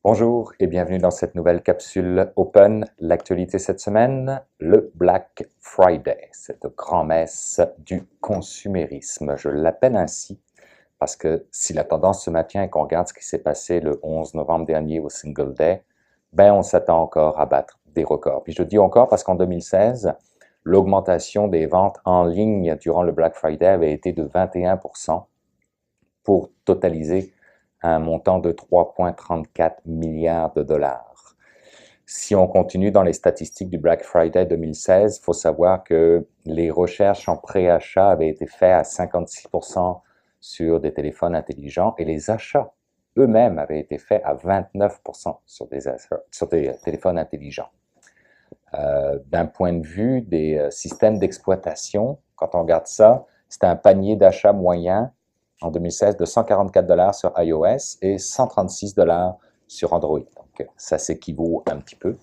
Bonjour et bienvenue dans cette nouvelle capsule Open. L'actualité cette semaine, le Black Friday, cette grand-messe du consumérisme. Je l'appelle ainsi parce que si la tendance se maintient et qu'on regarde ce qui s'est passé le 11 novembre dernier au Single Day, ben on s'attend encore à battre des records. Puis je dis encore parce qu'en 2016, l'augmentation des ventes en ligne durant le Black Friday avait été de 21% pour totaliser un montant de 3,34 milliards de dollars. Si on continue dans les statistiques du Black Friday 2016, il faut savoir que les recherches en préachat avaient été faites à 56% sur des téléphones intelligents et les achats eux-mêmes avaient été faits à 29% sur des téléphones intelligents. D'un point de vue des systèmes d'exploitation, quand on regarde ça, c'était un panier d'achat moyen en 2016 de 144 $ sur iOS et 136 $, sur Android. Donc, ça s'équivaut un petit peu.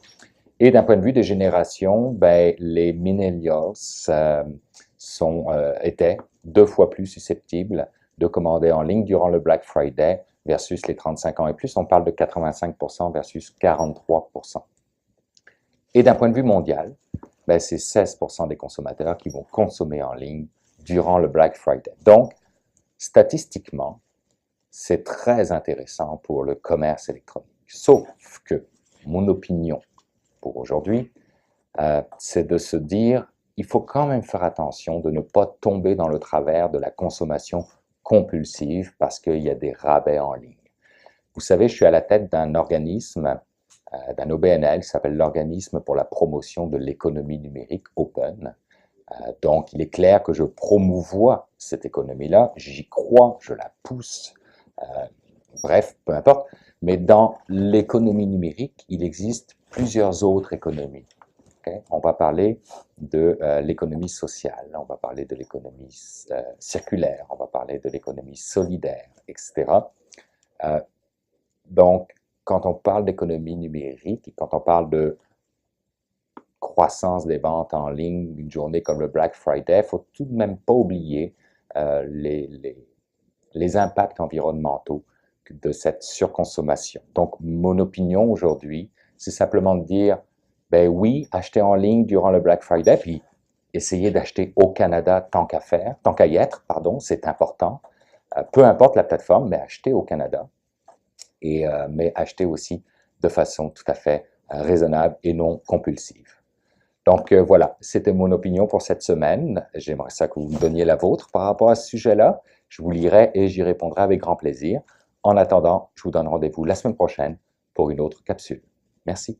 Et d'un point de vue des générations, ben, les millennials étaient 2 fois plus susceptibles de commander en ligne durant le Black Friday versus les 35 ans et plus. On parle de 85% versus 43%. Et d'un point de vue mondial, ben, c'est 16% des consommateurs qui vont consommer en ligne durant le Black Friday. Donc, statistiquement, c'est très intéressant pour le commerce électronique. Sauf que mon opinion pour aujourd'hui, c'est de se dire, il faut quand même faire attention de ne pas tomber dans le travers de la consommation compulsive parce qu'il y a des rabais en ligne. Vous savez, je suis à la tête d'un organisme, d'un OBNL qui s'appelle l'Organisme pour la promotion de l'économie numérique Open. Donc, il est clair que je promouvois cette économie-là, j'y crois, je la pousse, bref, peu importe. Mais dans l'économie numérique, il existe plusieurs autres économies. Okay? On va parler de l'économie sociale, on va parler de l'économie circulaire, on va parler de l'économie solidaire, etc. Donc, quand on parle d'économie numérique et quand on parle de croissance des ventes en ligne, une journée comme le Black Friday, il ne faut tout de même pas oublier les impacts environnementaux de cette surconsommation. Donc, mon opinion aujourd'hui, c'est simplement de dire, ben oui, acheter en ligne durant le Black Friday, puis essayer d'acheter au Canada tant qu'à y être, pardon, c'est important. Peu importe la plateforme, mais acheter au Canada. Mais acheter aussi de façon tout à fait raisonnable et non compulsive. Donc voilà, c'était mon opinion pour cette semaine. J'aimerais ça que vous me donniez la vôtre par rapport à ce sujet-là. Je vous lirai et j'y répondrai avec grand plaisir. En attendant, je vous donne rendez-vous la semaine prochaine pour une autre capsule. Merci.